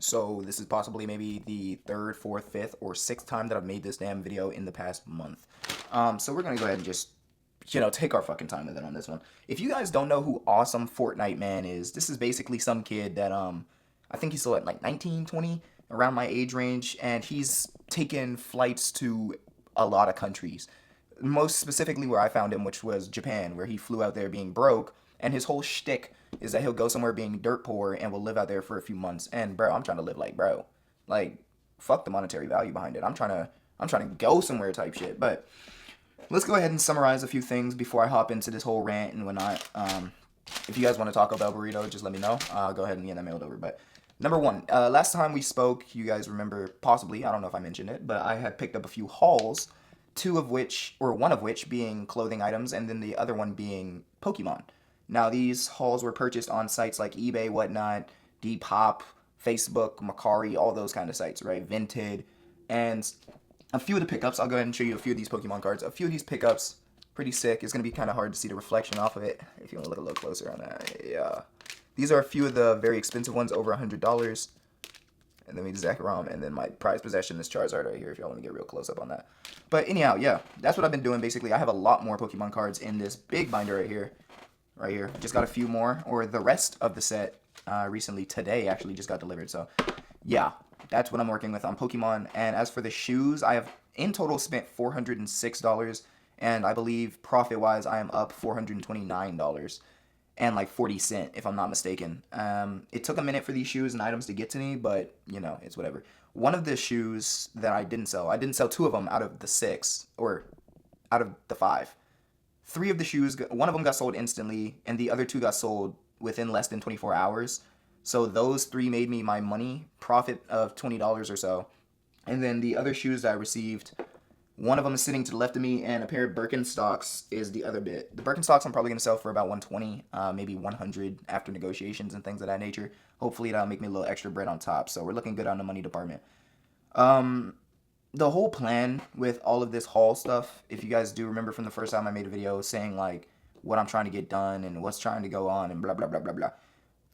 So this is possibly maybe the third, fourth, fifth, or sixth time that I've made this damn video in the past month. So we're gonna go ahead and just, take our fucking time with it on this one. If you guys don't know who Awesome Fortnite Man is, this is basically some kid that I think he's still at like 19, 20, around my age range, and he's taken flights to a lot of countries. Most specifically where I found him, which was Japan, where he flew out there being broke, and his whole shtick is that he'll go somewhere being dirt poor and will live out there for a few months. And bro, I'm trying to live like bro, like fuck the monetary value behind it. I'm trying to go somewhere type shit. But let's go ahead and summarize a few things before I hop into this whole rant and whatnot. If you guys want to talk about burrito, just let me know. I'll go ahead and get that mailed over. But number one, last time we spoke, you guys remember possibly, I don't know if I mentioned it, but I had picked up a few hauls, two of which, or one of which being clothing items, and then the other one being Pokemon. Now, these hauls were purchased on sites like eBay, whatnot, Depop, Facebook, Macari, all those kind of sites, right? Vinted. And a few of the pickups, I'll go ahead and show you a few of these Pokemon cards. A few of these pickups, pretty sick. It's going to be kind of hard to see the reflection off of it if you want to look a little closer on that. Yeah. These are a few of the very expensive ones, over $100. And then we Zekrom, and then my prized possession is Charizard right here if y'all want to get real close up on that. But anyhow, yeah, that's what I've been doing basically. I have a lot more Pokemon cards in this big binder right here. Right here. Just got a few more, or the rest of the set recently today actually just got delivered. So yeah, that's what I'm working with on Pokemon. And as for the shoes, I have in total spent $406, and I believe profit-wise I am up $429 and like 40 cent if I'm not mistaken. It took a minute for these shoes and items to get to me, but it's whatever. One of the shoes that I didn't sell two of them out of the six, or out of the five. Three of the shoes, one of them got sold instantly, and the other two got sold within less than 24 hours. So those three made me my money profit of $20 or so. And then the other shoes that I received, one of them is sitting to the left of me, and a pair of Birkenstocks is the other bit. The Birkenstocks I'm probably going to sell for about 120, maybe 100 after negotiations and things of that nature. Hopefully that'll make me a little extra bread on top. So we're looking good on the money department. The whole plan with all of this haul stuff, if you guys do remember from the first time I made a video saying like what I'm trying to get done and what's trying to go on and blah blah blah blah blah.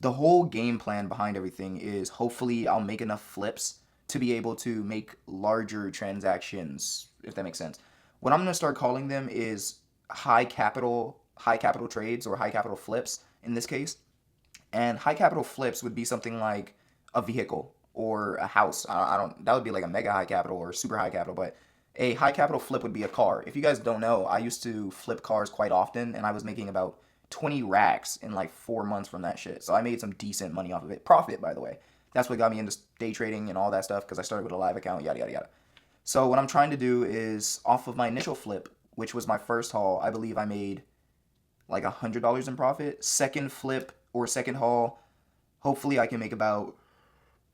The whole game plan behind everything is hopefully I'll make enough flips to be able to make larger transactions, if that makes sense. What I'm gonna start calling them is high capital trades, or high capital flips in this case. And high capital flips would be something like a vehicle or a house. I don't. That would be like a mega high capital or super high capital. But a high capital flip would be a car. If you guys don't know, I used to flip cars quite often, and I was making about 20 racks in like 4 months from that shit. So I made some decent money off of it. Profit, by the way. That's what got me into day trading and all that stuff because I started with a live account. Yada yada yada. So what I'm trying to do is off of my initial flip, which was my first haul. I believe I made like $100 in profit. Second flip or second haul, hopefully I can make about,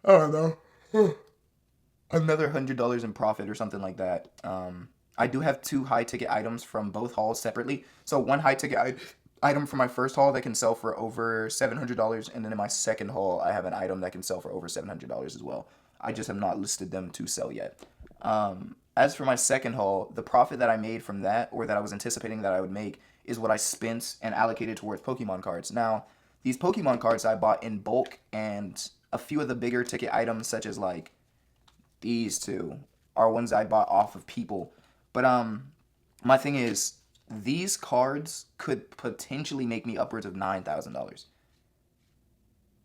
I don't know, another $100 in profit or something like that. I do have two high ticket items from both hauls separately. So one high ticket item for my first haul that can sell for over $700, and then in my second haul I have an item that can sell for over $700 as well. I just have not listed them to sell yet. As for my second haul, the profit that I made from that, or that I was anticipating that I would make, is what I spent and allocated towards Pokemon cards. Now, these Pokemon cards I bought in bulk, and a few of the bigger ticket items, such as like these two, are ones I bought off of people. But my thing is, these cards could potentially make me upwards of $9,000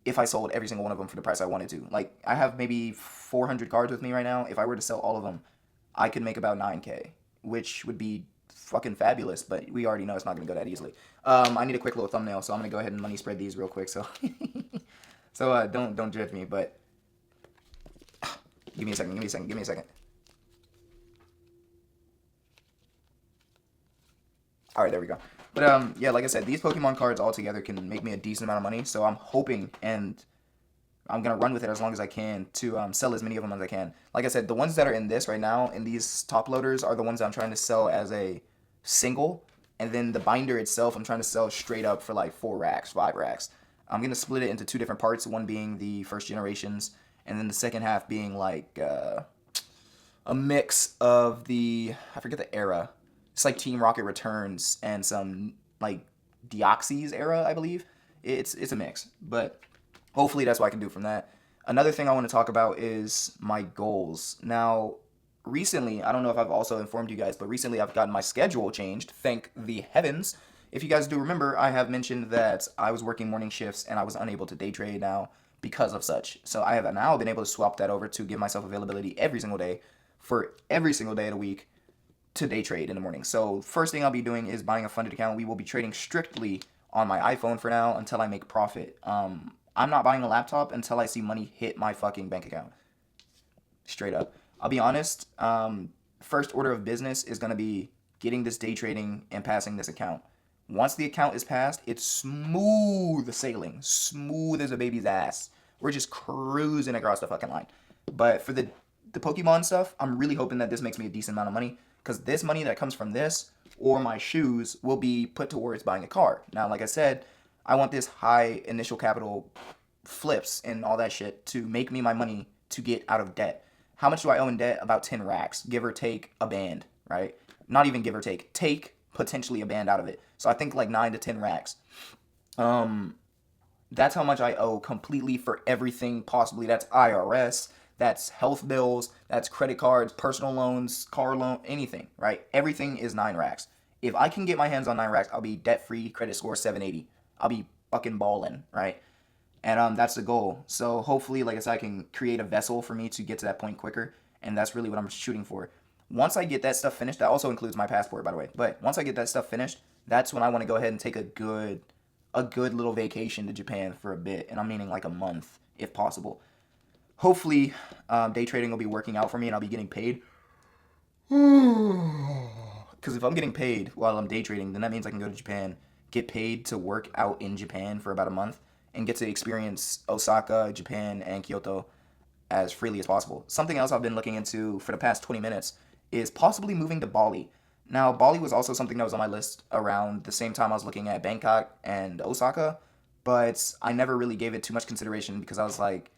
if I sold every single one of them for the price I wanted to. Like, I have maybe 400 cards with me right now. If I were to sell all of them, I could make about 9K, which would be fucking fabulous, but we already know it's not going to go that easily. I need a quick little thumbnail, so I'm going to go ahead and money spread these real quick, so so don't judge me, but give me a second. All right, there we go. But yeah, like I said, these Pokemon cards all together can make me a decent amount of money. So I'm hoping, and I'm gonna run with it as long as I can to sell as many of them as I can. Like I said, the ones that are in this right now, in these top loaders, are the ones I'm trying to sell as a single, and then the binder itself, I'm trying to sell straight up for like 4 racks, 5 racks. I'm gonna split it into two different parts. One being the first generations, and then the second half being like a mix of the, I forget the era. It's like Team Rocket Returns and some like Deoxys era, I believe. It's a mix, but hopefully that's what I can do from that. Another thing I want to talk about is my goals. Now, recently, I don't know if I've also informed you guys, but recently I've gotten my schedule changed. Thank the heavens. If you guys do remember, I have mentioned that I was working morning shifts and I was unable to day trade now because of such. So I have now been able to swap that over to give myself availability every single day for every single day of the week to day trade in the morning. So first thing I'll be doing is buying a funded account. We will be trading strictly on my iPhone for now until I make profit. I'm not buying a laptop until I see money hit my fucking bank account. Straight up. I'll be honest. First order of business is gonna be getting this day trading and passing this account. Once the account is passed, it's smooth sailing, smooth as a baby's ass. We're just cruising across the fucking line. But for the Pokemon stuff, I'm really hoping that this makes me a decent amount of money because this money that comes from this or my shoes will be put towards buying a car. Now, like I said, I want this high initial capital flips and all that shit to make me my money to get out of debt. How much do I owe in debt? About 10 racks, give or take a band, right? Not even give or take potentially a band out of it. So I think like 9 to 10 racks. Um, that's how much I owe completely for everything possibly. That's IRS, that's health bills, that's credit cards, personal loans, car loan, anything, right? Everything is 9 racks. If I can get my hands on 9 racks, I'll be debt free, credit score 780. I'll be fucking balling, right? And that's the goal. So hopefully, like I said, I can create a vessel for me to get to that point quicker, and that's really what I'm shooting for. Once I get that stuff finished, that also includes my passport, by the way. But once I get that stuff finished, that's when I want to go ahead and take a good little vacation to Japan for a bit, and I'm meaning like a month if possible. Hopefully, day trading will be working out for me, and I'll be getting paid. Because if I'm getting paid while I'm day trading, then that means I can go to Japan, get paid to work out in Japan for about a month, and get to experience Osaka, Japan, and Kyoto as freely as possible. Something else I've been looking into for the past 20 minutes is possibly moving to Bali. Now, Bali was also something that was on my list around the same time I was looking at Bangkok and Osaka, but I never really gave it too much consideration because I was like,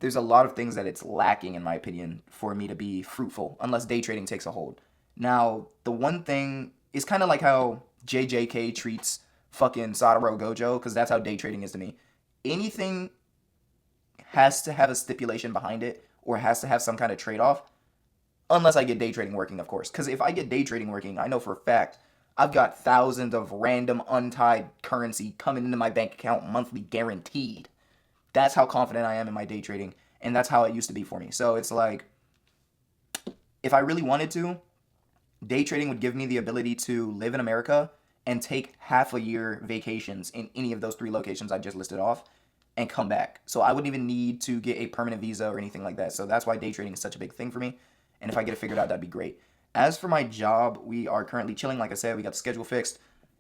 there's a lot of things that it's lacking, in my opinion, for me to be fruitful, unless day trading takes a hold. Now, the one thing is kind of like how JJK treats fucking Satoru Gojo, because that's how day trading is to me. Anything has to have a stipulation behind it or has to have some kind of trade off, unless I get day trading working, of course. Because if I get day trading working, I know for a fact I've got thousands of random untied currency coming into my bank account monthly guaranteed. That's how confident I am in my day trading, and that's how it used to be for me. So it's like, if I really wanted to, day trading would give me the ability to live in America and take half a year vacations in any of those 3 locations I just listed off and come back. So I wouldn't even need to get a permanent visa or anything like that. So that's why day trading is such a big thing for me. And if I get it figured out, that'd be great. As for my job, we are currently chilling. Like I said, we got the schedule fixed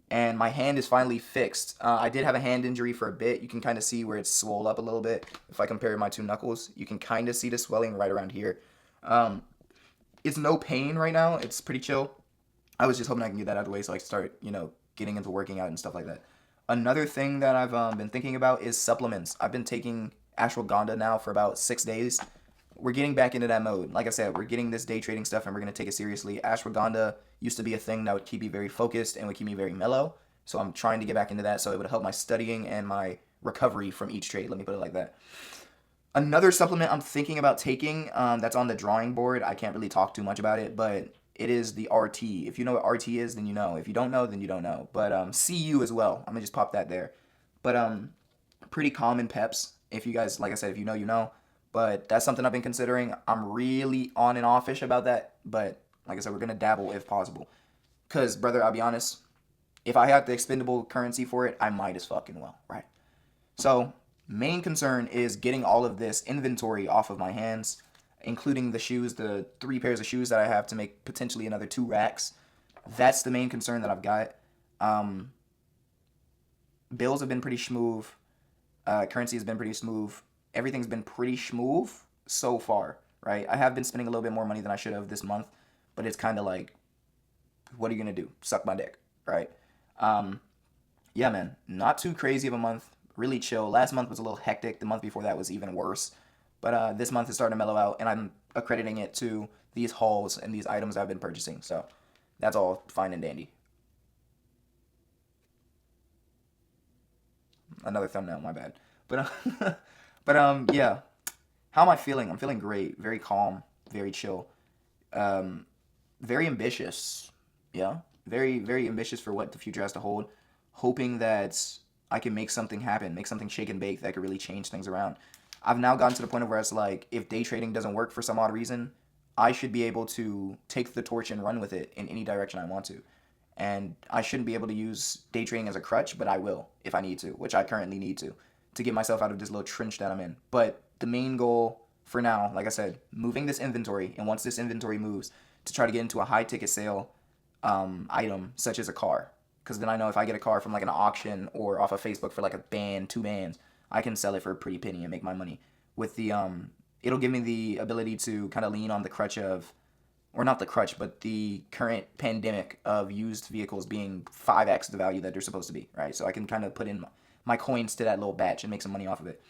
and my hand is finally fixed. I did have a hand injury for a bit. You can kind of see where it's swelled up a little bit. If I compare my 2 knuckles, you can kind of see the swelling right around here. Um, it's no pain right now. It's pretty chill. I was just hoping I can get that out of the way so I can start, getting into working out and stuff like that. Another thing that I've been thinking about is supplements. I've been taking ashwagandha now for about 6 days. We're getting back into that mode. Like I said, we're getting this day trading stuff and we're going to take it seriously. Ashwagandha used to be a thing that would keep me very focused and would keep me very mellow. So I'm trying to get back into that so it would help my studying and my recovery from each trade. Let me put it like that. Another supplement I'm thinking about taking that's on the drawing board. I can't really talk too much about it, but it is the RT. If you know what RT is, then you know. If you don't know, then you don't know. But CU as well. I'm gonna just pop that there. But pretty common peps. If you guys, like I said, if you know, you know. But that's something I've been considering. I'm really on and offish about that. But like I said, we're gonna dabble if possible. Cause brother, I'll be honest. If I had the expendable currency for it, I might as fucking well, right? So, main concern is getting all of this inventory off of my hands, including the shoes, the 3 pairs of shoes that I have to make potentially another 2 racks. That's the main concern that I've got. Um, Bills have been pretty smooth. Currency has been pretty smooth. Everything's been pretty smooth so far, right? I have been spending a little bit more money than I should have this month, but it's kind of like, what are you gonna do? Suck my dick, right? Um, yeah, man, not too crazy of a month. Really chill. Last month was a little hectic. The month before that was even worse. But this month is starting to mellow out, and I'm accrediting it to these hauls and these items I've been purchasing. So that's all fine and dandy. Another thumbnail, my bad. But but yeah. how am I feeling? I'm feeling great, very calm, very chill, um, very ambitious. Yeah, very ambitious for what the future has to hold. Hoping that I can make something happen, make something shake and bake that could really change things around. I've now gotten to the point of where it's like, if day trading doesn't work for some odd reason, I should be able to take the torch and run with it in any direction I want to. And I shouldn't be able to use day trading as a crutch, but I will if I need to, which I currently need to get myself out of this little trench that I'm in. But the main goal for now, like I said, moving this inventory, and once this inventory moves, to try to get into a high ticket sale item such as a car. Because then I know if I get a car from like an auction or off of Facebook for like a band, two bands, I can sell it for a pretty penny and make my money. With the it'll give me the ability to kind of lean on the crutch of, or not the crutch, but the current pandemic of used vehicles being 5x the value that they're supposed to be, right? So I can kind of put in my coins to that little batch and make some money off of it.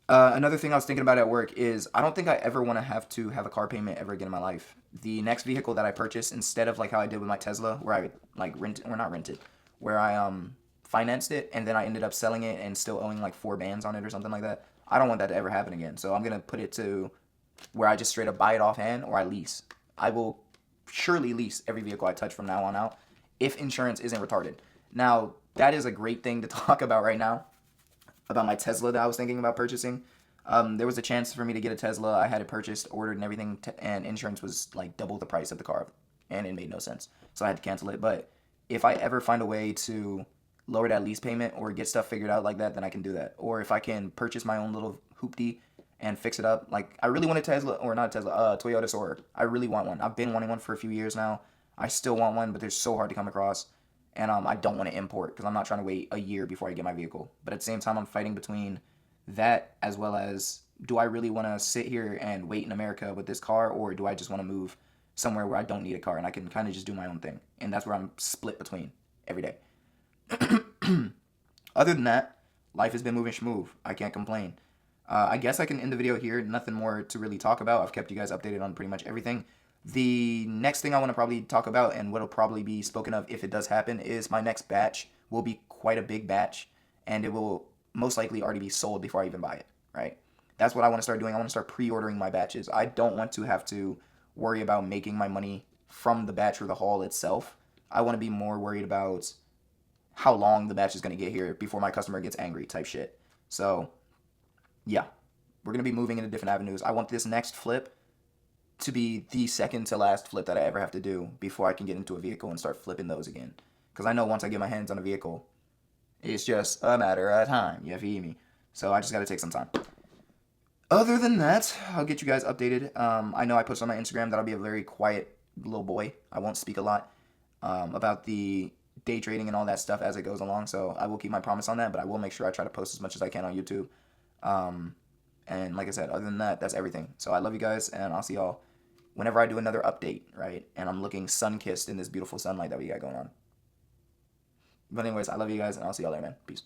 Another thing I was thinking about at work is I don't think I ever want to have a car payment ever again in my life. The next vehicle that I purchase, instead of like how I did with my Tesla, where I like rented or not rented, where I financed it and then I ended up selling it and still owing like 4 bands on it or something like that. I don't want that to ever happen again. So I'm gonna put it to where I just straight up buy it offhand or I lease. I will surely lease every vehicle I touch from now on out if insurance isn't retarded. Now, that is a great thing to talk about right now about my Tesla that I was thinking about purchasing. There was a chance for me to get a Tesla. I had it purchased, ordered, and everything, and insurance was like double the price of the car, and it made no sense. So I had to cancel it. But if I ever find a way to lower that lease payment or get stuff figured out like that, then I can do that. Or if I can purchase my own little hoopty and fix it up, like I really want a Tesla, or not a Tesla, Toyota Soarer. I really want one. I've been wanting one for a few years now. I still want one, but they're so hard to come across and I don't want to import because I'm not trying to wait a year before I get my vehicle. But at the same time, I'm fighting between that as well as, do I really want to sit here and wait in America with this car, or do I just want to move somewhere where I don't need a car and I can kind of just do my own thing? And that's where I'm split between every day. Other than that, life has been moving smooth. I can't complain. I guess I can end the video here. Nothing more to really talk about. I've kept you guys updated on pretty much everything. The next thing I want to probably talk about, and what'll probably be spoken of if it does happen, is my next batch will be quite a big batch, and it will most likely already be sold before I even buy it, right? That's what I want to start doing. I want to start pre-ordering my batches. I don't want to have to worry about making my money from the batch or the haul itself. I want to be more worried about how long the batch is going to get here before my customer gets angry type shit. So, yeah, we're going to be moving into different avenues. I want this next flip to be the second to last flip that I ever have to do before I can get into a vehicle and start flipping those again. Because I know once I get my hands on a vehicle, it's just a matter of time. You feel me? So I just got to take some time. Other than that, I'll get you guys updated. I know I posted on my Instagram that I'll be a very quiet little boy. I won't speak a lot about the day trading and all that stuff as it goes along. So I will keep my promise on that, but I will make sure I try to post as much as I can on YouTube. And like I said, other than that, that's everything. So I love you guys, and I'll see y'all whenever I do another update, right? And I'm looking sun-kissed in this beautiful sunlight that we got going on. But anyways, I love you guys, and I'll see y'all later, man. Peace.